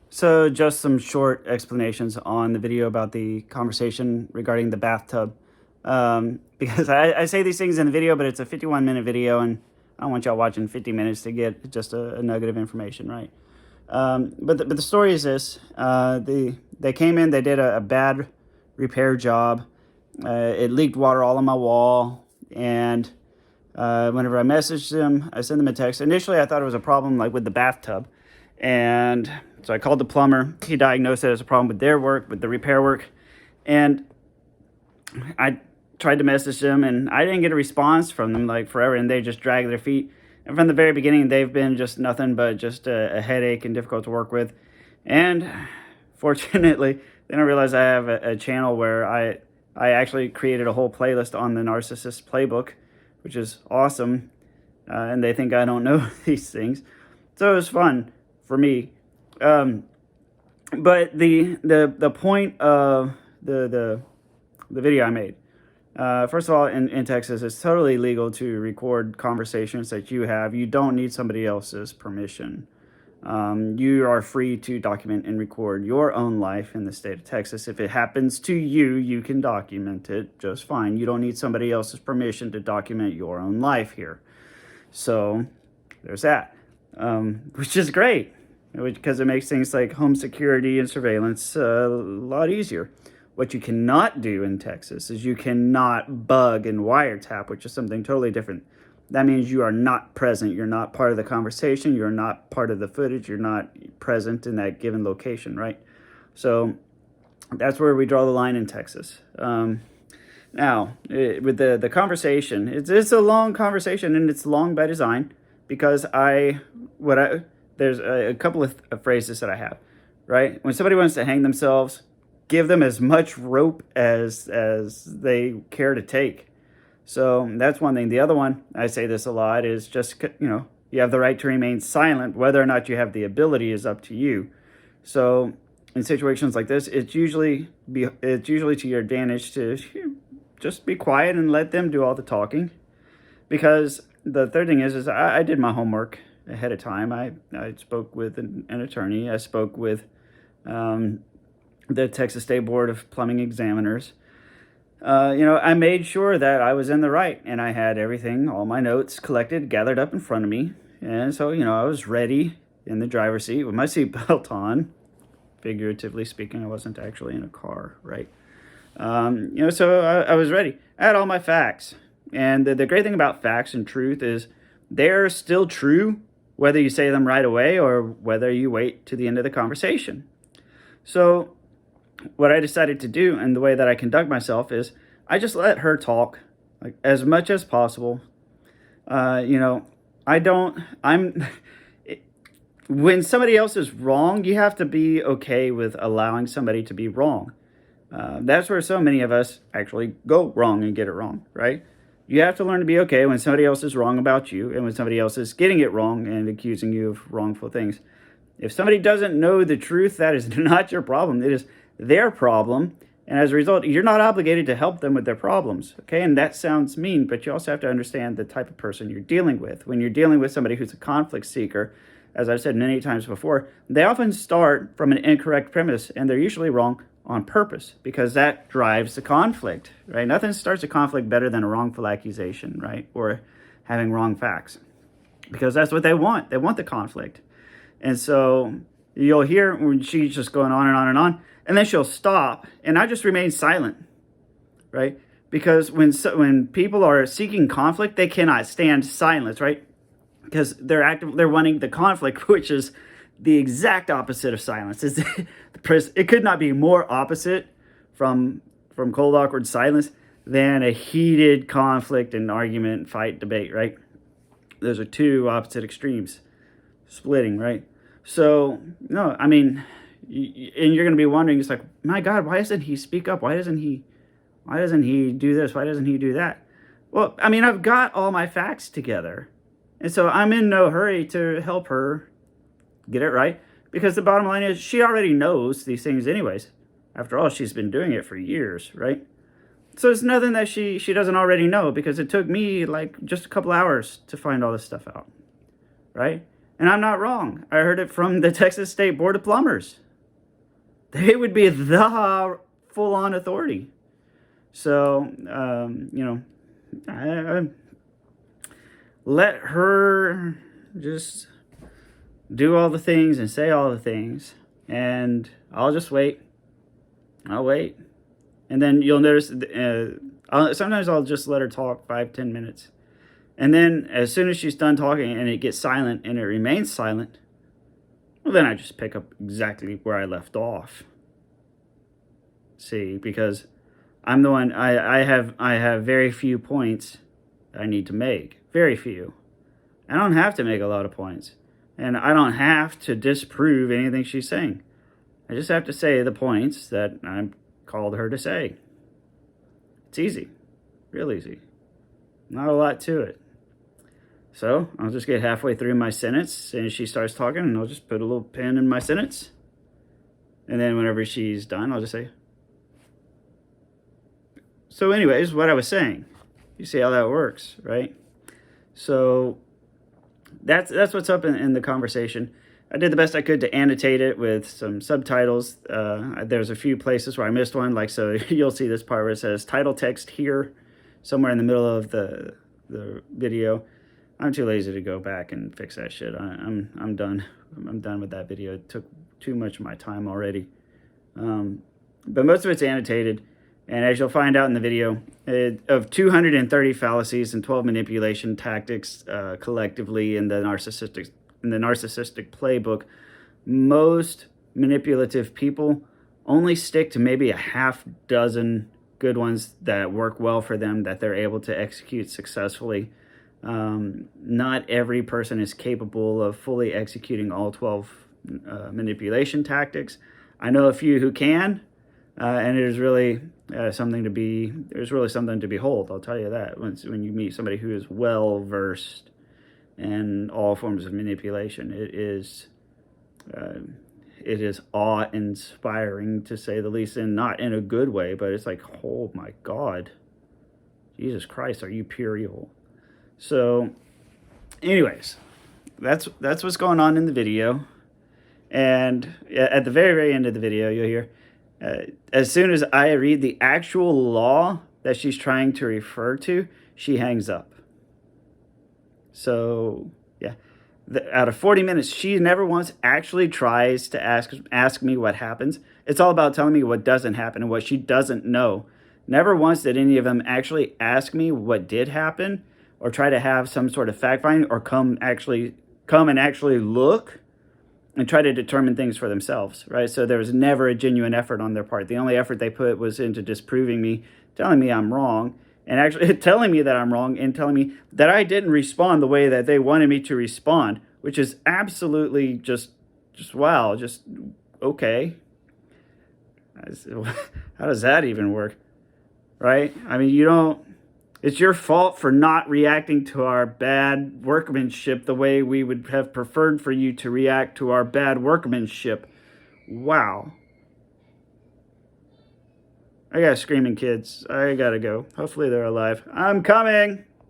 So just some short explanations on the video about the conversation regarding the bathtub. Because I say these things in the video, but it's a 51-minute video, and I don't want y'all watching 50 minutes to get just a nugget of information, right? But the story is this. They came in, they did a bad repair job. It leaked water all on my wall, and whenever I messaged them, I sent them a text. Initially, I thought it was a problem like with the bathtub, and so I called the plumber. He diagnosed it as a problem with their work, with the repair work, and I tried to message them, and I didn't get a response from them like forever, and they just dragged their feet. And from the very beginning, they've been just nothing but just a headache and difficult to work with. And fortunately, then I realized I have a channel where I actually created a whole playlist on the narcissist playbook, which is awesome. And they think I don't know these things. So it was fun for me. But the point of the video I made, first of all, in Texas, it's totally legal to record conversations that you have. You don't need somebody else's permission. You are free to document and record your own life in the state of Texas. If it happens to you, you can document it just fine. You don't need somebody else's permission to document your own life here. So there's that, which is great, because it makes things like home security and surveillance a lot easier. What you cannot do in Texas is you cannot bug and wiretap, which is something totally different. That means you are not present. You're not part of the conversation. You're not part of the footage. You're not present in that given location, right? So that's where we draw the line in Texas. Now, with the conversation, it's a long conversation, and it's long by design, because there's a couple of phrases that I have, right? When somebody wants to hang themselves, give them as much rope as they care to take. So that's one thing. The other one, I say this a lot, is just, you have the right to remain silent. Whether or not you have the ability is up to you. So in situations like this, it's usually to your advantage to just be quiet and let them do all the talking. Because the third thing is I did my homework ahead of time. I spoke with an attorney. I spoke with the Texas State Board of Plumbing Examiners. I made sure that I was in the right, and I had everything, all my notes collected, gathered up in front of me. And so, I was ready in the driver's seat with my seatbelt on. Figuratively speaking, I wasn't actually in a car, right? So I was ready. I had all my facts. And the great thing about facts and truth is they're still true, whether you say them right away or whether you wait to the end of the conversation. So what I decided to do, and the way that I conduct myself, is I just let her talk like as much as possible. When somebody else is wrong, you have to be okay with allowing somebody to be wrong. That's where so many of us actually go wrong and get it wrong, right? You have to learn to be okay when somebody else is wrong about you, and when somebody else is getting it wrong and accusing you of wrongful things. If somebody doesn't know the truth, that is not your problem. It is their problem, and as a result, you're not obligated to help them with their problems, okay? And that sounds mean, but you also have to understand the type of person you're dealing with. When you're dealing with somebody who's a conflict seeker, as I've said many times before, they often start from an incorrect premise, and they're usually wrong on purpose, because that drives the conflict, right? Nothing starts a conflict better than a wrongful accusation, right? Or having wrong facts, because that's what they want. They want the conflict. And so you'll hear when she's just going on and on and on, and then she'll stop, and I just remain silent, right? Because when people are seeking conflict, they cannot stand silence, right? Because they're wanting the conflict, which is the exact opposite of silence. It could not be more opposite from cold, awkward silence than a heated conflict and argument, fight, debate, right? Those are two opposite extremes splitting, right? So, no, I mean, and you're going to be wondering, it's like, my God, why doesn't he speak up? Why doesn't he do this? Why doesn't he do that? Well, I mean, I've got all my facts together. And so I'm in no hurry to help her get it right, because the bottom line is she already knows these things anyways. After all, she's been doing it for years, right? So it's nothing that she doesn't already know, because it took me like just a couple hours to find all this stuff out, right? And I'm not wrong. I heard it from the Texas State Board of Plumbers. They would be the full-on authority. So, you know, I let her just do all the things and say all the things, and I'll just wait. I'll wait. And then you'll notice, sometimes I'll just let her talk 5-10 minutes. And then as soon as she's done talking and it gets silent and it remains silent, well, then I just pick up exactly where I left off. See, because I'm the one, I have very few points I need to make. Very few. I don't have to make a lot of points. And I don't have to disprove anything she's saying. I just have to say the points that I'm called her to say. It's easy. Real easy. Not a lot to it. So I'll just get halfway through my sentence and she starts talking and I'll just put a little pin in my sentence. And then whenever she's done, I'll just say. So anyways, what I was saying. You see how that works, right? So that's what's up in the conversation. I did the best I could to annotate it with some subtitles. There's a few places where I missed one, like, so you'll see this part where it says title text here, somewhere in the middle of the video. I'm too lazy to go back and fix that shit. I'm done. I'm done with that video. It took too much of my time already. But most of it's annotated. And as you'll find out in the video, of 230 fallacies and 12 manipulation tactics collectively in the narcissistic playbook, most manipulative people only stick to maybe a half dozen good ones that work well for them, that they're able to execute successfully. Not every person is capable of fully executing all 12 manipulation tactics. I know a few who can, and it is really something to behold. I'll tell you that when you meet somebody who is well versed in all forms of manipulation, it is awe-inspiring, to say the least, and not in a good way, but it's like, oh my God, Jesus Christ, are you pure evil? So, anyways, that's what's going on in the video. And at the very, very end of the video, you'll hear, as soon as I read the actual law that she's trying to refer to, she hangs up. So, yeah. Out of 40 minutes, she never once actually tries to ask me what happens. It's all about telling me what doesn't happen and what she doesn't know. Never once did any of them actually ask me what did happen, or try to have some sort of fact finding, or come and actually look and try to determine things for themselves, right? So there was never a genuine effort on their part. The only effort they put was into disproving me, telling me I'm wrong, and actually telling me that I'm wrong, and telling me that I didn't respond the way that they wanted me to respond, which is absolutely just wow, just okay. How does that even work, right? I mean, it's your fault for not reacting to our bad workmanship the way we would have preferred for you to react to our bad workmanship. Wow. I got screaming kids. I gotta go. Hopefully they're alive. I'm coming.